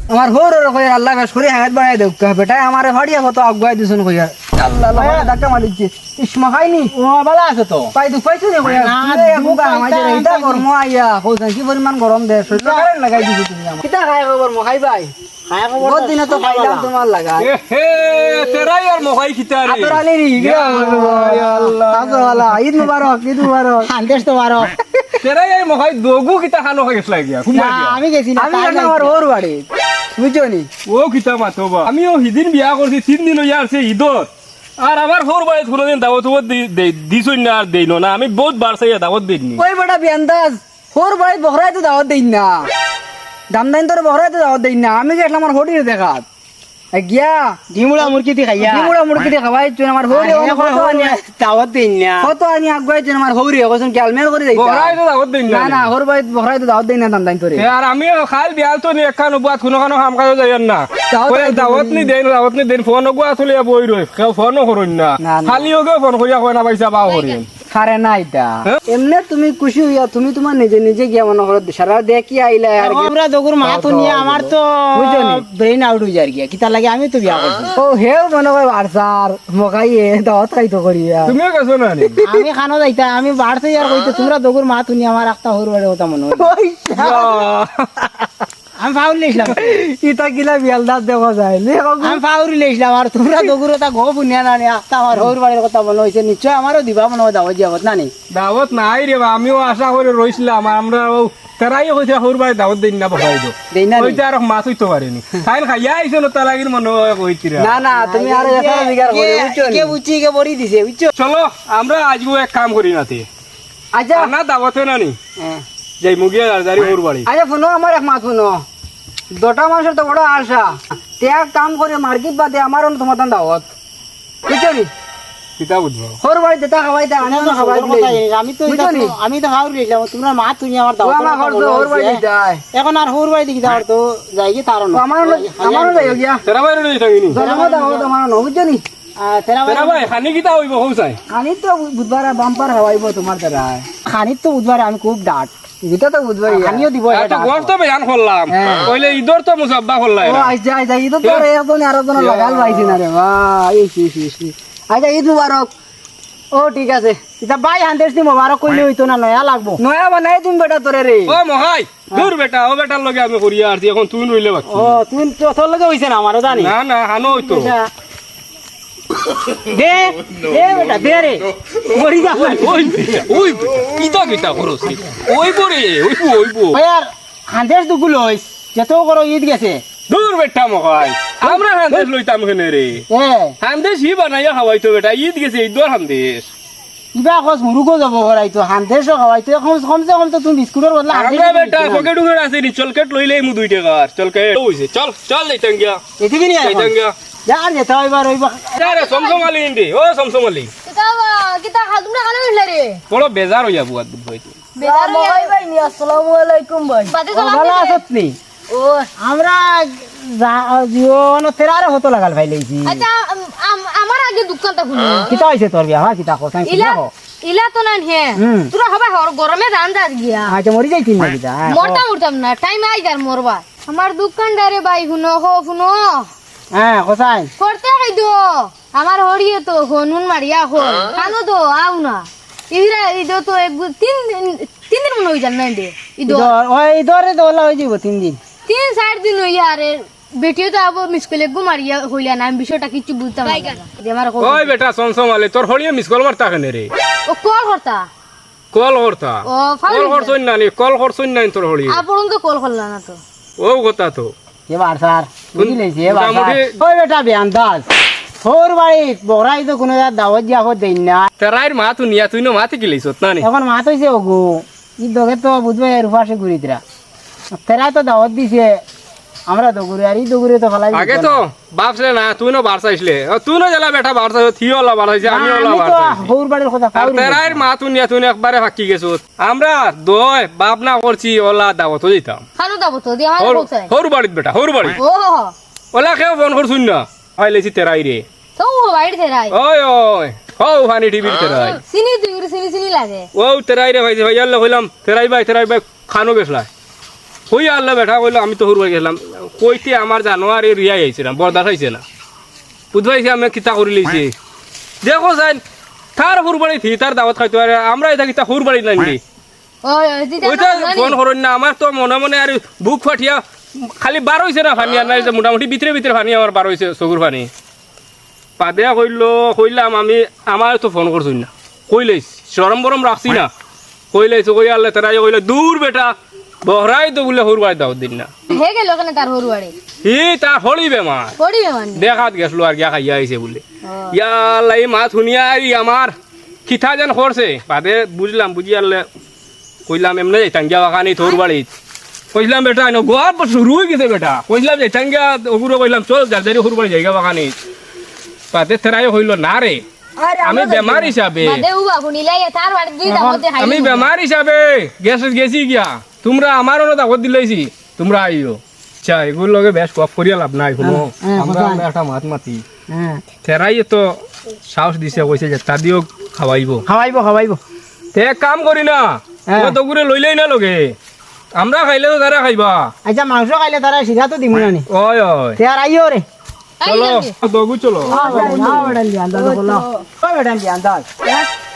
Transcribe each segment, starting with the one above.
আমার হোর কই আল্লাহ বেশ করে হাত বাড়াই দেব বেটা আমারে ফাড়িয়া কত আগুয়াই দিছুন কই আল্লাহ আল্লাহ ডাক্কা মারিছে ইসমা খাইনি ও ভালো আছে তো পাই দুঃখ পাইছো নি কই তুই এগুগা আমাদের এইটা কর্ম আইয়া কইছেন কি পরিমাণ গরম দে শরীর কারেন্ট লাগাই দিছো তুমি আমার কিটা খাই খবর মখাই ভাই খায় খবর বহুত দিনে তো খাইলাম তোমার লাগা হে তেরাই আর মখাই খিতারে আতরালি রি আল্লাহ আল্লাহ ঈদ মুবারক সন্দেশ তো বারো তেরাই এই মখাই দগু খিতা খানো খাইছ লাগিয়া কুমবা দিয়া আমি গেছি না আমি জানি আমার হোর বাড়ি বুঝছো নি ও খিতা মাতবা আমিও হিদিন বিয়া করছি 3 দিন হইয়া আছে ঈদত আর আমার হোর বাড়ি কোনদিন দাওয়াত দিছই না আর দেইনো না আমি বহুত বার চাইয়া দাওয়াত দেইনি ওই বেটা বিয়ান্দাজ হোর বাড়ি বহরাই তো দাওয়াত দেই না দামদাইন তোর বহরাই তো দাওয়াত দেই না আমি গেছিলাম আমার হোটির দেখাত গিয়া ডিমুড়া মুরগি দি খাইয়া ডিমুড়া মুরগি দিয়ে খাওয়াই চুন আমার হোরে দাওয়াত দিন না কত আনি আগুয়াই চুন আমার হোরে কইছেন ক্যালমেল করে দেই বহরাই তো দাওয়াত দেই না না হোর বাড়ি বহরাই তো দাওয়াত দেই না দামদাইন তোরে আর আমি খাল বিয়াল তো নি একান বুয়াত কোনো কানো কাম কাজ যাইন না দাওয়াত নি দেন ফোন গুয়া তুলিয়া বই রই কেউ ফোনও করুন না খালি ওকে ফোন করিয়া কয় না পয়সা পাও করিন খারে না এটা এমনে তুমি খুশি হইয়া তুমি তোমার নিজে নিজে গিয়া মনে করো সারা দেখি আইলা আর আমরা দগুর মা তো নিয়ে আমার তো ব্রেইন আউট হয়ে যায় গিয়া কিতা লাগে আমি তো বিয়া করছি ও হেও মনে হয় বারসার মকাইয়ে দাওয়াত খাইতো করিয়া তুমিও গেছো না নি আমি খানো যাইতা আমি বাড়তে যার কইতে তোমরা দগুর মা তো নিয়ে আমার একটা হর বাড়ি কথা মনে হয় আমি ফাউল লেছিলাম ইতা গিলা বিয়ালদার দেখা যায় আমি ফাউল লেছিলাম আর তোমরা দগুর তা গো বুনিয়া না নি একটা আমার হর বাড়ির কথা মনে হইছে নিশ্চয় আমারও দিবা মনে হয় দাওয়াত যাবত না নি দাওয়াত নাই রে বা আমিও আশা করে রইছিলাম আমরা তেরাই কইছে হোর বাড়ি দাওয়াত দেই না বহাই দো দেই না নি? ওইটা আর মাছ হইতো পারেনি খাইন খাইয়া আইছো না তালাগির মনে হয় কইতিরা না না তুমি আরো এখানে বিগার করে বুঝছো কে বুঝছি কে বড়ি দিছে বুঝছো চলো আমরা আজকে এক কাম করি নাতে আচ্ছা না দাওয়াতে না নি হ্যাঁ। যাই মুগিয়া দারদারি হোর বাড়ি আচ্ছা শুনো আমার এক মাত শুনো দুটা মানুষের তো বড় আশা ত্যাগ কাম করে মার্কেট বাদে আমারও তোমার দাওয়াত বুঝছো নি কিতা বুঝবো হোর বাড়ি যেটা খাওয়াই তা আনে না খাওয়াই আমি তো আমি তো ফাউল লেছিলাম তোমরা মা তুমি আমার ও আমার ঘর তো হোর বাড়ি যায় এখন আর হর বাড়ি দিকে যাওয়ার তো যাই কি তার না আমারও যাই গিয়া তেরা বাইরে রই থাকিনি জন্ম দাওয়াত আমার ন বুঝছো নি তেরা তেরা ভাই খানি কিতা হইব হউ চাই খানি তো বুধবার বাম্পার খাওয়াইব তোমার দ্বারা খানির তো বুধবারে আমি খুব ডাট এটা তো বুধবার খানিও দিব এত গোস্ত বেয়ান করলাম হ্যাঁ। কইলে ঈদর তো মুসাব্বা করলাই ও আইজা আইজা ঈদ তো একজন আরেকজন লাগাল পাইছি না রে ভাই আচ্ছা ঈদ মুবারক ও ঠিক আছে এটা বাই হান্দেশ দি মোবারক কইলে হইতো না নয়া লাগবো নয়া বানাই তুমি বেটা তোরে রে ও মহাই দূর বেটা ও বেটার লগে আমি করিয়া আরছি এখন তুই রইলে বাকি ও তুমি তোর লগে হইছে না আমারও জানি না না হানো হইতো দে দে বেটা দে রে মরি যা ওই কিতা কিতা করছ ওই পরে ওই আর হান্দেশ দুগুলো হইস যত করো ঈদ গেছে দূর বেটা মহাই আমরা হান্দেশ লইতাম কেনে রে এ হান্দেশ হি বানাইয়া খাওয়াইতো বেটা ঈদ গেছে ঈদর হান্দেশ কিবা কস মুরুগো যাব হরাইতো হান্দেশও খাওয়াইতো কমসে কম তো তুমি বিস্কুটের বদলা আমরা বেটা পকেট উকেট আছে নি চলকেট লইলে মু 2 টাকার চলকেট হইছে চল চল যাইতাম গিয়া এদিকে নিয়ে যাইতাম গিয়া যার যেতে হইবার হইবা আরে সমসমালি ইন্দি ও সমসমালি কিতা তোমরা খানা উঠলে রে বড় বেজার হইয়া বুয়াত বুঝাইতো বেদার ভাই ভাই নি আসসালামু আলাইকুম ভাই বাদে তো ভালো আছত নি ও আমরা জীবন তেরারে হতো লাগাল ভাই লইছি আচ্ছা আমার আগে দোকানটা খুলি কিতা হইছে তোর বিয়া হ্যাঁ কিতা কথা ইলা ইলা তো না হে হুম। তোরা হবা গরমে ধান দাস গিয়া আচ্ছা মরি যাইতিন না কিতা মরতাম না টাইম আই যার মরবা আমার দোকানদারে ভাই শুনো শুনো হ্যাঁ কোথায় করতে খাইতো আমার হরিয়ে তো হনুন মারিয়া হল খানো তো আও না ইরা ইদো তো তিন দিন মনে হই যান না দে ইদো ওই ধরে দোলা হয়ে যাব 3 দিন 3-4 দিন হইয়া আরে বেটিও তো আবো মিস করলে গুমারিয়া হইলা না আমি বিষয়টা কিছু বুঝতাম না আমার ওই বেটা সমসমালি তোর হলিয়া মিস কল মারতা কেনে রে ও কল করতা কল করতা ও কল করছই না নি কল করছই না তোর হলি আপন তো কল করলা না তো ও কথা তো এবার স্যার বুঝি লইছি এবার মোটামুটি- ওই বেটা বেআন্দাজ হোর বাড়ি বড়াই তো কোনো দাওয়াত যাব দেই না তেরাইর মা তুই নিয়া তুই না মাতে কি লইছত না নি এখন মাত হইছে ওগো ই দগে তো বুঝবে রুফাসে ঘুরিতরা তেরা তো দাওয়াত দিছে আমরা দগুরে আর ই দগুরে তো ফলাই আগে তো বাপসলে না তুই না বারসা আইছলে তুই না জেলা বেটা বারসা থিও লা বারসা আমি ওলা আমি তো বারসা হোর বাড়ির কথা আর তেরাইর মা তুই নিয়া তুই একবারে ফাঁকি গেছত আমরা দয় বাপ না করছি ওলা দাওয়াত দিতাম খানো দাবো তো দি আমার বলছে হরু বাড়িত বেটা হরু বাড়ি ও ওলা কেউ ফোন করছুন না ফাইলেছি তেরাই রে তো বাইরে থেরাই ওই ওই হও হানি টিভির তেরাই সিনি তুই সিনি লাগে ও তেরাই রে ভাই ভাইয়ার কইলাম তেরাই ভাই খানো গেছলা কই আল্লাহ বেটা কইলো আমি তো হুরবাই গেলাম কইতে আমার জানোয়ার রিয়াই আইছে না বরদাস আইছে না বুঝবাইছে আমি কিতা করে লইছি দেখো যাই তার হুরবাড়ি থি তার দাওয়াত খাইতে পারে আমরা এটা কিতা হুরবাড়ি নাই নি ওই ওই দিদা ওইটা ফোন করুন না আমার তো মনে মনে আর বুক ফাটিয়া খালি বার হইছে না পানি আর নাই যে মোটামুটি ভিতরে ভিতরে পানি আমার বার হইছে চকুর পানি পাদেয়া কইলাম আমি আমার তো ফোন করছুন না কইলেইস সরম বরম রাখছি না কইলেইস কই আল্লাহ তারা কইলে দূর বেটা বহরাই তো বলে হুরবাই দাও দিন না হে গেল কেন তার হরু বাড়ি তার হলি বেমার পড়িবে মানে দেখাত গেছলো আর গিয়া খাইয়া আইছে বলে ইয়া আল্লাহ এই মাছ শুনিয়া আই আমার খিথা যেন করছে বাদে বুঝলাম বুঝি আল্লাহ কইলাম এমনি যাইতাম গিয়া বাগানি তোর বাড়িত কইলাম বেটা গোয়ার পর শুরু হয়ে গেছে বেটা কইলাম যাইতাম গিয়া ওগুলো কইলাম চল যার হুর বাড়ি জায়গা বাগানি বাদে তেরাই হইল না রে আমি বেমার হিসাবে বাদে উবা শুনিলাই তার বাড়ি দুই দামতে হাই আমি বেমার হিসাবে গেছি গিয়া তোমরা আমারও দাগত দিলাইছি তোমরা আইও আচ্ছা এগুলোর লগে বেশ কপ করিয়া লাভ নাই কোনো আমরা একটা মাত মাতি হ্যাঁ তেরাই তো সাহস দিছে কইছে যে তাদিও খাওয়াইবো খাওয়াইব তে এক কাম করি না তো ঘুরে লইলেই না লগে আমরা খাইলে তো তারা খাইবা আচ্ছা মাংস খাইলে তারা শিখা তো দিমু নানি ওই ওই তে আর আইও রে চলো দগু চলো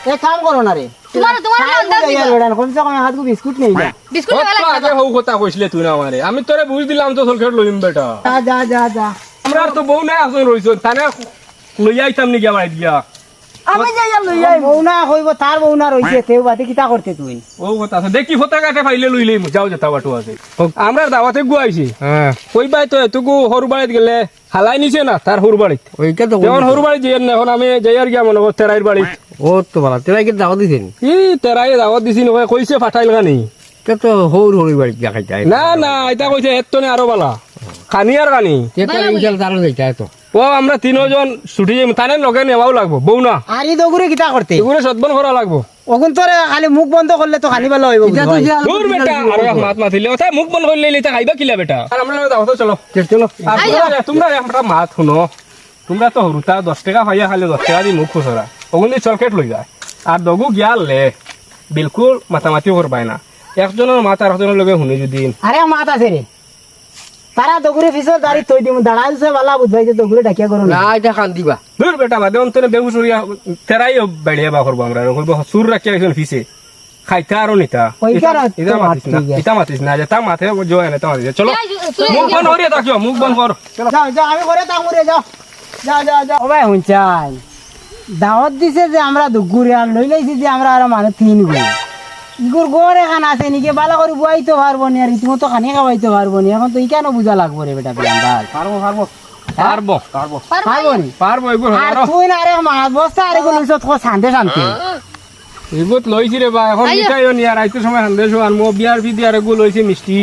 এক কাম করো না রে তোমার আন্দাজ দিবা কমসে কম হাত বিস্কুট নেই যা বিস্কুট কত খাওয়া আগে হৌ কথা কইছিলে তুই না আমারে আমি তোরে বুঝ দিলাম তো সলখেট লইম বেটা যা যা যা আমরা তো বউ নাই আসন রইছ তানে লইয়া আইতাম নি গিয়া বাড়ি গিয়া আমি যাই লই যাই বউনা হইব তার বউনা রইছে তেও বাতে কিতা করতে তুই ও কথা আছে দেখি ফটা কাটে ফাইলে লইলেই যাও যেতা বাটু আছে আমরা দাওয়াতে গুয়াইছি হ্যাঁ কই বাই তো এতুকু হরু বাড়িত গেলে হালাই নিছে না তার হরু বাড়িত ওইটা তো যেমন হরু বাড়ি যে এখন আমি যাইয়ার গিয়া মনে কর তেরাইর বাড়িত ও তো ভালো তেরা কি দাওয়াত দিছেন তেরাই দাওয়াত দিছি নয় কইছে ফাটাইল গানি তে তো হৌর হৌর বাড়ি দেখাইতে না না এটা কইছে এত নে আরো বালা খানি আর গানি ইনশাল তার যাইতে তো ও আমরা তিনজন ছুটি যাই তানে লগে নেওয়াও লাগবো বউ না আরি দগুরে কিতা করতে এগুলো সদবন করা লাগবো ওগুন তোরে খালি মুখ বন্ধ করলে তো খানি ভালো হইব দূর বেটা আর মাত মাতিলে ওটা মুখ বন্ধ করলে এটা খাইবা কিলা বেটা আর আমরা দাওয়াতে চলো চলো আর তোমরা একটা মাত শুনো তোমরা তো হরুতা 10 টাকা পাইয়া খালি 10 টাকা দি মুখ খুচরা ওগুলি চলকেট লই যায় আর দগু গিয়ালে বিলকুল মাতামাতি করবাই না একজনের মাত আর একজনের লগে শুনি যদি আরে মাত আছে রে তারা দগুরে ফিসো দাঁড়ি থই দিমু দাঁড়াইছে বালা বুঝাইছে দগুরে ডাকিয়া করো না এটা খান দিবা দূর বেটা বাদে অন্তরে বেগুসুরিয়া তেরাই বেড়িয়া বা করবো আমরা কইব সুর রাখিয়া গেছেন ফিসে খাইতে আরো নিতা ইটা মাতিস না যে তা মাথে জয় না তা মাতিস চলো মুখ বন্ধ করিয়া থাকিও মুখ বন্ধ কর যাও যাও আমি করে তামুরে যাও যাও যাও যাও ওবাই হুনচাই দাওয়াত দিছে যে আমরা দুগুরে আর লই লাইছি যে আমরা আর মানুষ তিন গুণ ইগুর গোরে খান আছে নিকে বালা করে বুয়াইতে পারবো নি আর ইতিমতো খানি খাওয়াইতে পারবো নি এখন তো ই কেন বুঝা লাগবো রে বেটা বেলাল পারবো পারবো পারবো পারবো পারবো নি পারবো এগুলো আর তুই না রে মাছ বস্তা আর এগুলো লইছ তো শান্তি শান্তি এগুলো লইছি রে বা এখন মিঠাইও নি আর আইতে সময় সন্দেশ আর মো বিয়ার ফি দিয়ার এগুলো লইছি মিষ্টি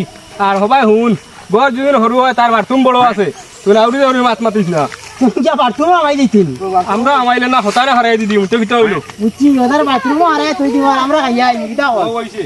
আর হবাই হুন গর যদি সরু হয় তার বাথরুম বড় আছে তুই আউরি আউরি মাত মাতিস না তুমি যা বাথরুম আমাই দিতিন আমরা আমাইলে না হতারে হারাই দিদি উঠে ভিতরে হইলো উচি ওদের বাথরুম আরে তুই দিবা আমরা খাইয়া আইনি কিটা ও কর কইছে